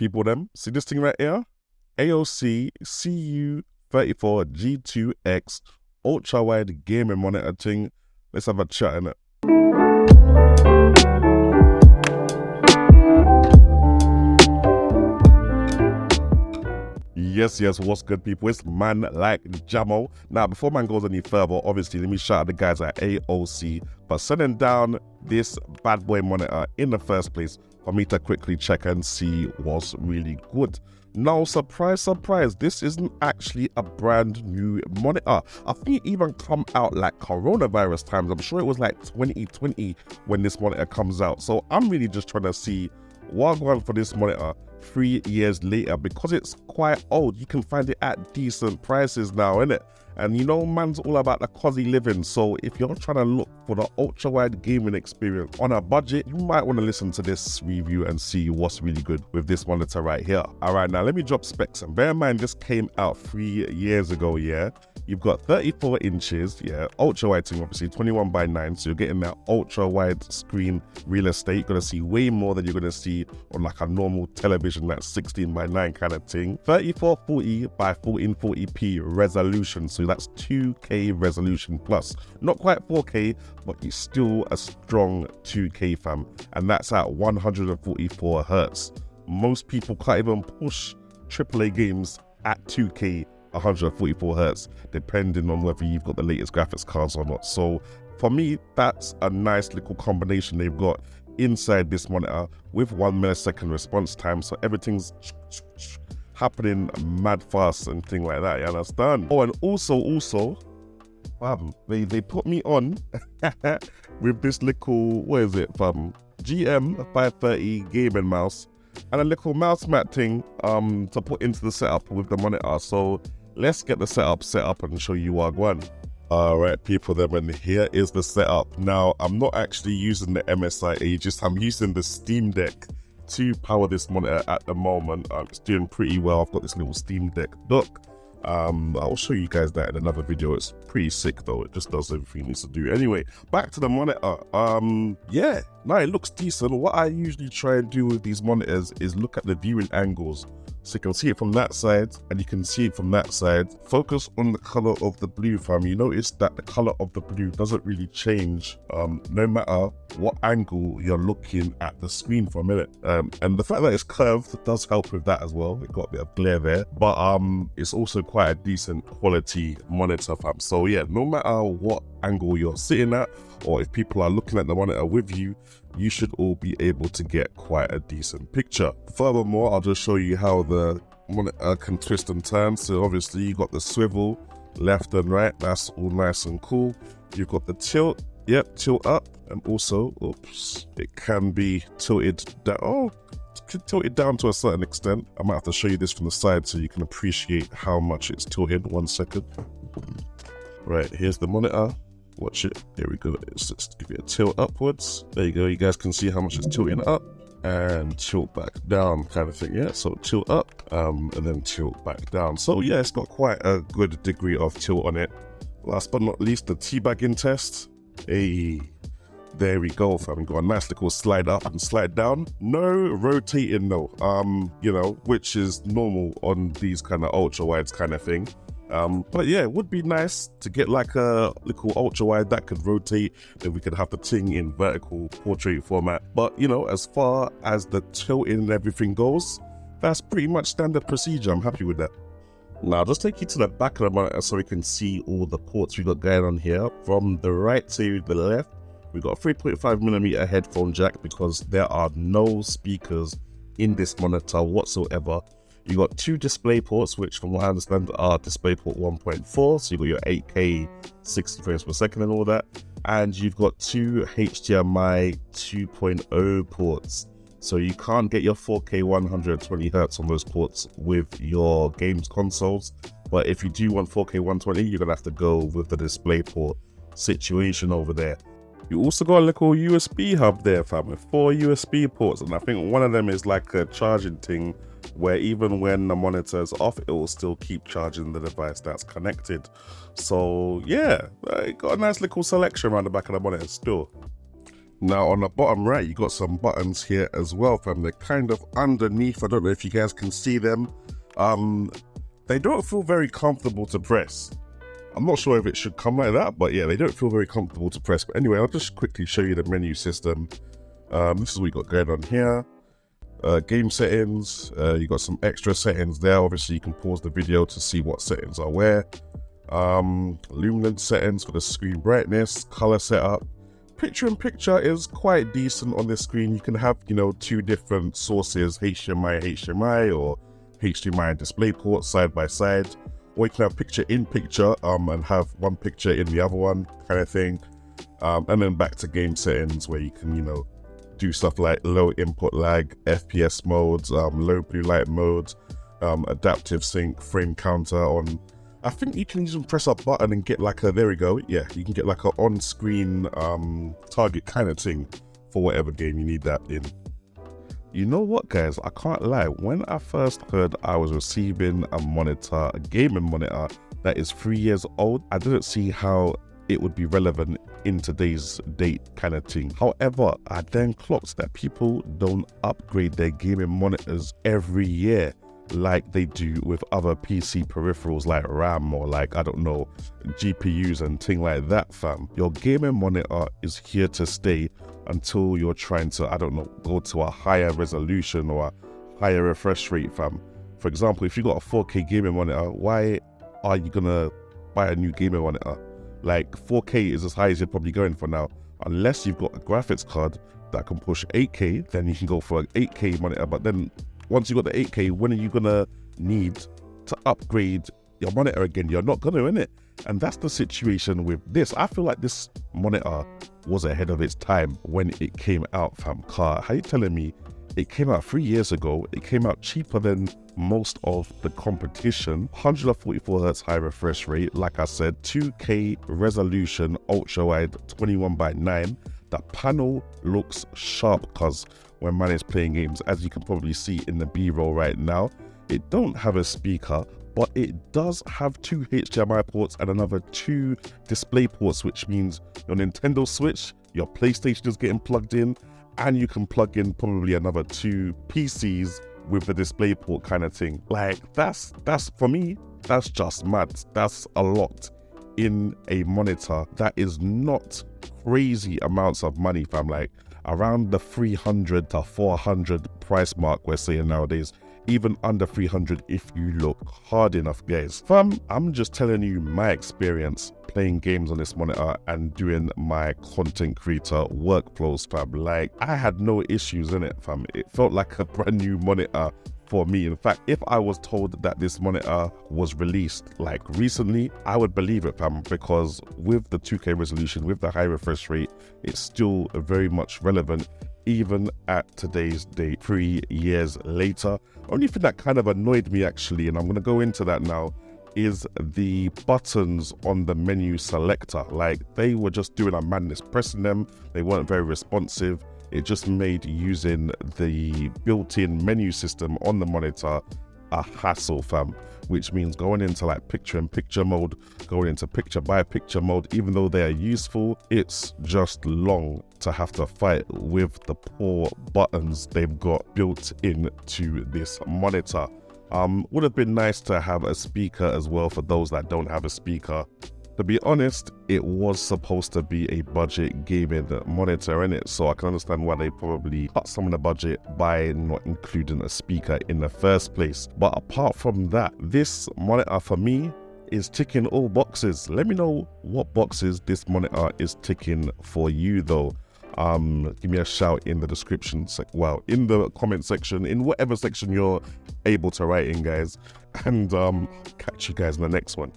People them, see this thing right here? AOC CU34G2X UltraWide gaming monitor thing. Let's have a chat in it. Yes, what's good, people? It's man like Jamo. Now, before man goes any further, obviously, let me shout out the guys at AOC for sending down this bad boy monitor in the first place for me to quickly check and see what's really good. Now, surprise, this isn't actually a brand new monitor. I think it even come out like coronavirus times. I'm sure it was like 2020 when this monitor comes out. So I'm really just trying to see what I'm going for this monitor 3 years later, because it's quite old. You can find it at decent prices now, innit? And you know, man's all about the cozy living. So if you're trying to look for the ultra-wide gaming experience on a budget, you might want to listen to this review and see what's really good with this monitor right here. All right, now let me drop specs. And bear in mind, this came out 3 years ago, yeah? You've got 34 inches, yeah, ultra-wide thing, obviously 21:9, so you're getting that ultra-wide screen real estate. You're gonna see way more than you're gonna see on like a normal television, that 16:9 kind of thing. 3440 by 1440p resolution, so that's 2K resolution plus. Not quite 4K, but it's still a strong 2K, fam, and that's at 144 Hertz. Most people can't even push AAA games at 2K 144 Hertz, depending on whether you've got the latest graphics cards or not. So for me, that's a nice little combination they've got inside this monitor with 1 millisecond response time, so everything's happening mad fast and thing like that, you understand? Oh, and also fam, they put me on with this little, what is it, fam, GM 530 gaming mouse and a little mouse mat thing to put into the setup with the monitor. So let's get the setup set up and show you what I want. Alright, people, then, and here is the setup. Now, I'm not actually using the MSI Aegis, I'm using the Steam Deck to power this monitor at the moment. It's doing pretty well. I've got this little Steam Deck dock. I'll show you guys that in another video. It's pretty sick though. It just does everything it needs to do. Anyway, back to the monitor. Yeah, no, it looks decent. What I usually try and do with these monitors is look at the viewing angles. So you can see it from that side and you can see it from that side. Focus on the color of the blue, fam. You notice that the color of the blue doesn't really change no matter what angle you're looking at the screen from, it. And the fact that it's curved does help with that as well. It got a bit of glare there, but it's also quite a decent quality monitor, fam. So yeah, no matter what angle you're sitting at, or if people are looking at the monitor with you, you should all be able to get quite a decent picture. Furthermore, I'll just show you how the monitor can twist and turn. So obviously you got the swivel left and right, that's all nice and cool. You've got the tilt, yep, tilt up, and also, oops, it can be tilted down. Oh, tilted down to a certain extent. I might have to show you this from the side so you can appreciate how much it's tilted. 1 second. Right, here's the monitor. Watch it. There we go. Let's give it a tilt upwards. There you go. You guys can see how much it's tilting up and tilt back down, kind of thing. Yeah. So tilt up, and then tilt back down. So yeah, it's got quite a good degree of tilt on it. Last but not least, the teabagging test. Hey, there we go, fam. We got a nice little slide up and slide down. No rotating though. You know, which is normal on these kind of ultra wides kind of thing. But yeah, it would be nice to get like a little ultra wide that could rotate, then we could have the thing in vertical portrait format. But you know, as far as the tilting and everything goes, that's pretty much standard procedure. I'm happy with that. Now I'll just take you to the back of the monitor so we can see all the ports we got going on here. From the right to the left, we got a 3.5mm headphone jack because there are no speakers in this monitor whatsoever. You got 2 display ports, which from what I understand are DisplayPort 1.4, so you got your 8K 60 frames per second and all that, and you've got 2 HDMI 2.0 ports, so you can't get your 4K 120 Hertz on those ports with your games consoles, but if you do want 4K 120, you're gonna have to go with the DisplayPort situation over there. You also got a little USB hub there, fam, with 4 USB ports, and I think one of them is like a charging thing where even when the monitor is off, it will still keep charging the device that's connected. So yeah, it got a nice little selection around the back of the monitor still. Now on the bottom right, you got some buttons here as well, fam. They're kind of underneath. I don't know if you guys can see them. They don't feel very comfortable to press. I'm not sure if it should come like that, but yeah, they don't feel very comfortable to press. But anyway, I'll just quickly show you the menu system. This is what we got going on here. Game settings, you got some extra settings there. Obviously, you can pause the video to see what settings are where. Luminance settings for the screen brightness, color setup. Picture in picture is quite decent on this screen. You can have, you know, two different sources, HDMI, or HDMI and DisplayPort side by side, or you can have picture in picture and have one picture in the other one kind of thing. And then back to game settings where you can, you know, do stuff like low input lag, FPS modes, low blue light modes, adaptive sync, frame counter on. I think you can even press a button and get like a, there we go, yeah, you can get like a on-screen target kind of thing for whatever game you need that in. You know what, guys, I can't lie, when I first heard I was receiving a monitor, a gaming monitor that is 3 years old, I didn't see how it would be relevant in today's date kind of thing. However, I then clocked that people don't upgrade their gaming monitors every year like they do with other PC peripherals like RAM or like, I don't know, GPUs and thing like that, fam. Your gaming monitor is here to stay until you're trying to, I don't know, go to a higher resolution or a higher refresh rate, fam. For example, if you got a 4K gaming monitor, why are you gonna buy a new gaming monitor? Like 4K is as high as you're probably going for now. Unless you've got a graphics card that can push 8K, then you can go for an 8K monitor. But then once you got the 8K, when are you gonna need to upgrade your monitor again? You're not gonna, innit? And that's the situation with this. I feel like this monitor was ahead of its time when it came out, fam. Car, how you telling me it came out 3 years ago? It came out cheaper than most of the competition. 144Hz high refresh rate, like I said, 2K resolution, ultra wide, 21:9. The panel looks sharp because when man is playing games, as you can probably see in the B-roll right now, it don't have a speaker, but it does have 2 HDMI ports and another 2 display ports, which means your Nintendo Switch, your PlayStation is getting plugged in, and you can plug in probably another 2 PCs with the display port kind of thing. Like that's for me, that's just mad. That's a lot in a monitor. That is not crazy amounts of money, fam. Like around the 300 to 400 price mark we're saying nowadays, even under 300 if you look hard enough, guys. Fam, I'm just telling you my experience playing games on this monitor and doing my content creator workflows, fam. Like I had no issues in it, fam. It felt like a brand new monitor for me. In fact, if I was told that this monitor was released like recently, I would believe it, fam, because with the 2K resolution, with the high refresh rate, it's still very much relevant even at today's date, 3 years later. Only thing that kind of annoyed me actually, and I'm going to go into that now, is the buttons on the menu selector. Like they were just doing a madness pressing them. They weren't very responsive. It just made using the built-in menu system on the monitor a hassle, fam, which means going into like picture-in-picture mode, going into picture-by-picture mode, even though they are useful, it's just long to have to fight with the poor buttons they've got built into this monitor. Would have been nice to have a speaker as well for those that don't have a speaker. To be honest, it was supposed to be a budget gaming monitor in it, so I can understand why they probably cut some of the budget by not including a speaker in the first place. But apart from that, this monitor for me is ticking all boxes. Let me know what boxes this monitor is ticking for you though. Give me a shout in the description, well, in the comment section, in whatever section you're able to write in, guys, and catch you guys in the next one.